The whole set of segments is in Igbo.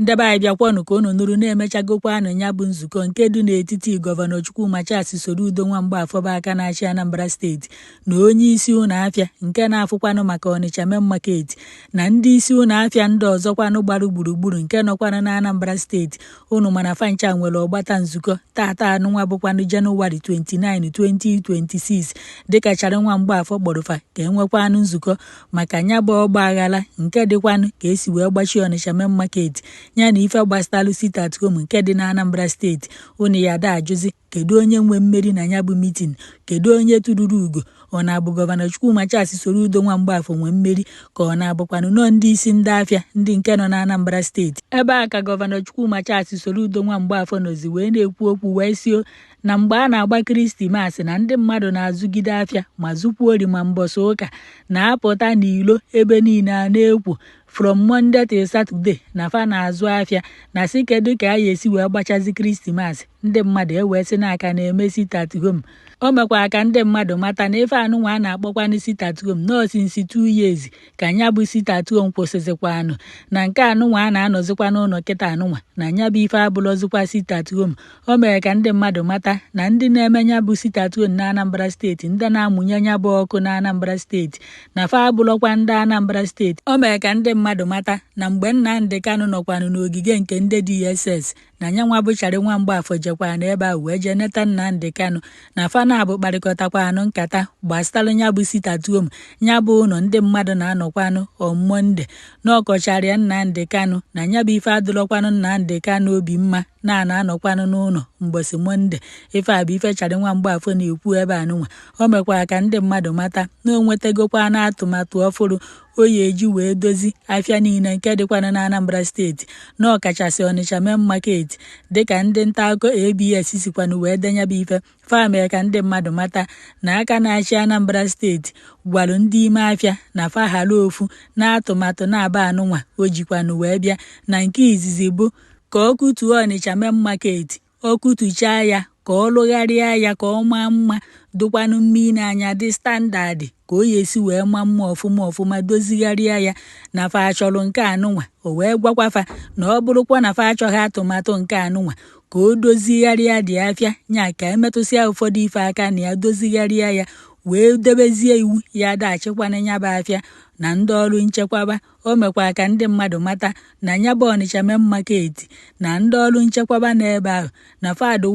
ndebe anyị bịakwanụ ka unu nụrụ na-emechagokwanụ ya bụ nzukọ nke dị n'etiti gọvanọ Chukwuma Charles Soludo Nwamgbafọ bụ aka na-achị Anambra steeti na onye isi ụlọ afịa nke na-afụkwanụ maka Ọnịcha main market na ndị isi ụlọ afịa ndị ọzọkwanụ gbara gburugburu nke nọkwanụ na Anambra steeti. Unu mana fancha nwere ọgbata nzukọ tata anụnwa bụkwanụ Jenụwarị 29, 2026 dịka Charles Nwamgbafọ kpọrọfa ka enwekwanụ nzukọ maka ya bụ ọgba aghara nke dịkwanụ ka esi wee gbachie Ọnịcha main market ya na ife gbasalụ sit at home nke dị na Anambra steeti. Unu ya da ajụzi kedu onye nwe mmeri na ya bụ mitin, kedu onye tụrụrụ ugo? Ọ na-abụ gọvanọ Chukwuma Charles Soludo Nwamgbafọ nwe mmeri ka ọ na-abụkwanụ nọ ndị isi ndị afịa ndị nke nọ na Anambra steeti? Ebe a ka gọvanọ Chukwuma Charles Soludo Nwamgbafọ nọzi wee na-ekwu okwu wee sio na mgbe a na-agba Krismas na ndị mmadụ na-azụgide afịa ma zụkwuori ma mbọsị ụka na-apụta n'ilo ebe niile a na-ekwu from Monday till Saturday na fa na-azụ afịa na si kedu ka a ga-esi wee gbachazi Krismas. Ndị mmadụ ewee sị n'aka na-eme sit at home. O mekwa ka ndị mmadụ mata na ife anụnwa a na-akpọkwanụ sit at home nọọsụ 2 years ka nya bụ sit at home kwụsịzikwanụ na nke anụnwa a na-anọzikwa n'ụlọ kịta anụnwa na nya bụ ife abụlọzikwa sit at home. O mere ka ndị mmadụ mata na ndị na-eme nya bụ sit at home na Anambra steeti, ndị na-amụnye nya bụ ọkụ na Anambra steeti na fa abụlọkwa ndị Anambra steeti. O mere ka ndị mmadụ mata na mgbe Nnamdi Kanu nọkwanụ n'ogige nke ndị DSS na nyanwa bụ Charles Nwamgbafọ jekwa n'ebe a wee jee neta Nnamdi Kanu na fa na-abụ kparịkọtakwanụ nkata gbasara nya bụ sit at home nya bụ ụlọ ndị mmadụ na-anọkwanụ on Monday na ọkọcharịa Nnamdi Kanu na nya bụ ife adụlọkwanụ Nnamdi Kanu obi mma na-anọkwanụ n'ụlọ mgbọsị Monde. Ife a bụ ife Charles Nwamgbafọ na-ekwu ebe anụnwa. O mekwara ka ndị mmadụ mata na o nwetagokwana atụmatụ ọfụrụ o ya eji wee dozi afịa niile nke dịkwana na Anambra steeti na ọkachasị Ọnịcha main market dịka ndị nta akụkọ ABS sikwanụ wee denye bụ ife. Fa mere ka ndị mmadụ mata na aka na-achị Anambra steeti gwarụ ndị ime afịa na fa ghara ofu na atụmatụ na-aba anụnwa o jikwanụ wee bịa na nke izizi bụ ka ọ kụtuo Ọnịcha main market, ọ kụtuchaa ya ka ọ lụgharịa ya ka ọ maa mma dụkwanụ mmiri anya dị standardị ka o yesi wee maa mma ọfụma dozigharịa ya na fa achọrọ nke anụnwa. O wee gwakwafa na ọ bụrụkwa na fa achọghị atụmatụ nke anụnwa ka o dozigharịa dị afịa nya ka emetụsịa ụfọdụ ife aka na ya dozigharịa ya wee debezie iwu ya dachịkwana nya bụ afịa na ndị ọrụ nchekwaba. O mekwa ka ndị mmadụ mata na nya bụ Ọnịcha main market na ndị ọrụ nchekwaba n'ebe ahụ na fadụ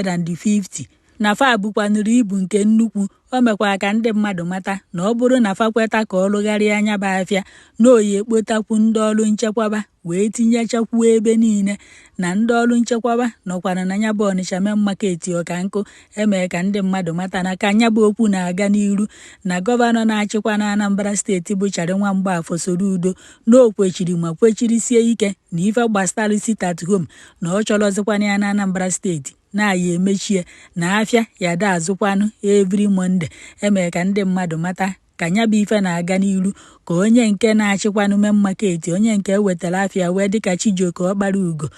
150 na fa bụkwanụrụ ibu nke nnukwu. O mekwa ka ndị mmadụ mata na ọ bụrụ na fa kweta ka ọ lụgharịa anya bụ afịa na oyi ekpotakwu ndị ọrụ nchekwaba wee tinyechakwu ebe niile na ndị ọrụ nchekwaba nọkwana na nya bụ Ọnịcha main market ọka nkụ. Emee ka ndị mmadụ mata na ka nya bụ okwu na-aga n'iru na gọvanọ na-achịkwa na Anambra steeti bụ Charles Nwamgbafọ Soludo na o kwechiri ma kwechirisie ike na ife gbasara sit at home na ọ chọrọzikwana ya na Anambra steeti na ya emechie na afịa ya da azụkwanụ every Monday. Emee ka ndị mmadụ mata ka nya bụ ife na-aga n'iru ka onye nke na-achịkwanụ main market, onye nke wetara afịa wee dịka Chijioke Ọkpara Ugo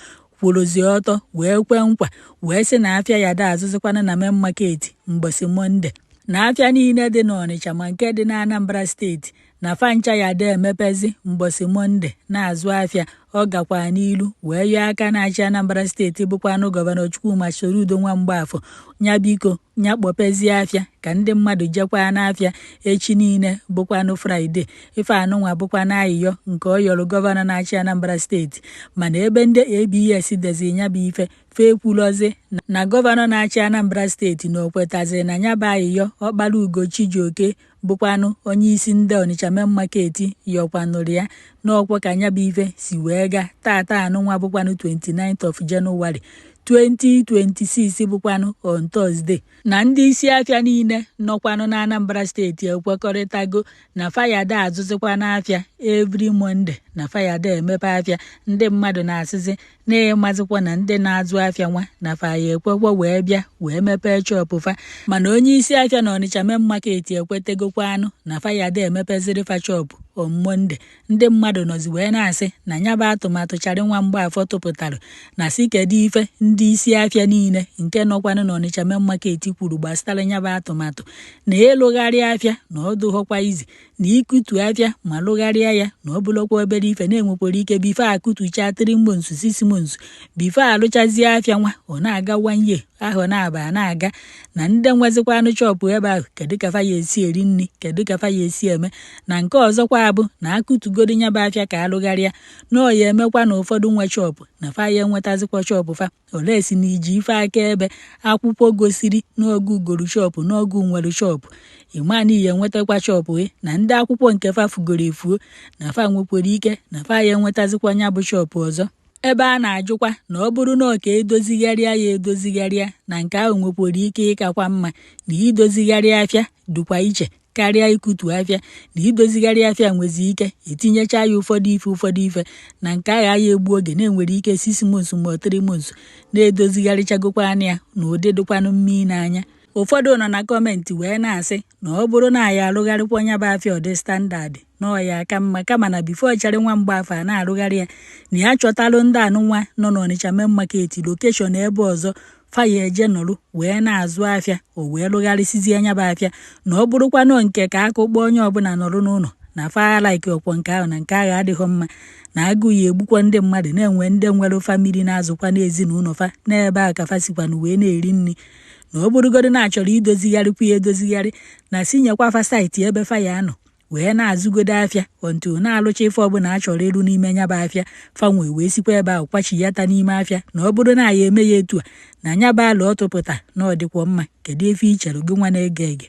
kwụrụzie ọtọ wee kwe nkwa wee sị na afịa ya da azụzikwanụ na main market mgbọsị Monde na afịa niile dị n'Ọnịcha ma nke dị na Anambra steeti na fancha ya da emepezi mgbọsị Monde na-azụ afịa. Ọ gakwa n'ilu wee yọọ aka na-achị Anambra steeti bụkwanụ gọvanọ Chukwuma Soludo Nwamgbafọ nya biko nya kpọpezie afịa ka ndị mmadụ jekwa n'afịa echi niile bụkwanụ Fraịde. Ife anụnwa bụkwanụ ayịyọ nke ọ yọrọ gọvanọ na-achị Anambra steeti mana ebe ndị ABS dezi nya bụ ife fee kwulozi na gọvanọ na-achị Anambra steeti na o kwetaziri na nya bụ ayịyọ Ọkpara Ugo Chijioke bụkwanụ onye isi ndị Ọnịcha main market yọkwanụrụ ya n'ọkwa ka nya bụ ife si wee gaa tata anụnwa bụkwanụ 29th of January 2026 bụkwanụ on Thursday na ndị isi afịa niile nọkwanụ na Anambra steeti ekwekọrịtago na fayada azụzikwa n'afịa every Monday na fayada emepe afịa. Ndị mmadụ na-asịzi na ịmazikwa na ndị na-azụ afịa nwa na faya ekwekwa wee bịa wee mepee chọpụ fa mana onye isi afịa na Ọnịcha main market ekwetegokwanụ na fayada emepeziri fa chọpụ on Monday ndị mmadụ nọzi wee na-asị na nya bụ atụmatụ Charlie nwa Mgbafor tụpụtara na si kedu ife ndị isi afịa niile nke nọkwanụ n'Ọnịcha Main Market kwuru gbasara nya bụ atụmatụ na ịlụgharị afịa na ọ dụghọkwa izi na ikutu afịa ma lụgharịa ya na ọ bụlọkwa obere ife na-enwekwara ike bife akutucha 3 months 6 months bife alụchazie afịa nwa ọ na-aga 1 year ahụ na-aba na-aga na ndị nwezikwanụ chọpụ ebe ahụ kedu ka fa ya esi eri nri kedu ka fa ya esi eme na nke ọzọkwa abụ na akụtugodi nya bụ afịa ka alụgharịa na ọ ya emekwa na ụfọdụ nwe chọpụ na fa ya enwetazikwa chọpụ fa ole si na iji ife aka ebe akwụkwọ gosiri n'oge ugoro chọpụ n'oge nwere chọpụ ịmana ihe enwetakwa chọpụ na ndị akwụkwọ nke fa fugoro efuo na fa nwekwara ike na fa ya enwetazikwa nya bụ chọpụ ọzọ ebe a na-ajụkwa na ọ bụrụ na ọ ka edozigharịa ya edozigharịa na nke ahụ nwekwara ike ịkakwa mma na idozigharị afịa dịkwa iche karịa ikutu afịa na idozigharị afịa nwezi ike etinyecha ya ụfọdụ ife na nke agha ya egbu oge na-enwere ike 6 months ma 3 months na-edozigharịchagokwa anya ya na ụdị dịkwanụ mmiri n'anya ụfọdụ nọ na kọmentị wee na-asị na ọ bụrụ na ya alụgharịkwa nya bụ afịa ọdị standard na ọ ya aka mma kama na bifo Charlie nwa Mgbafor a na-arụgharị ya na ya chọtalụ ndị anụnwa nọ n'Ọnịcha Main Market lokeshọn ebe ọzọ faya eje nọrụ wee na-azụ afịa o wee lụgharịsizie anya bụ afịa na ọ bụrụkwanụ nke ka akụkpọ onye ọbụla nọrụ n'ụlọ na falaiki ọkwọ nke ahụ na nke agha adịghị mma na agụụ ya egbukwa ndị mmadụ na-enwe ndị nwere famili na-azụkwa n'ezinụlọ fa n'ebe a ka fa sikwanụ wee na-eri nri na ọ bụrụgodo na-achọrọ idozigharịkwa ya edozigharị na si nyekwa fa saịtị ebe faya anọ wee na-azụgodo afịa otu na-alụcha ife ọbụla a chọrọ ịrụ n'ime nya bụ afịa fanwe wee sikwa ebe ahụ kwachiyata n'ime afịa na ọ bụrụ na ya eme ya etu a na nya bụ ala ọ tụpụta na ọ dịkwa mma kedu efe ị chere gị nwa na-ege ege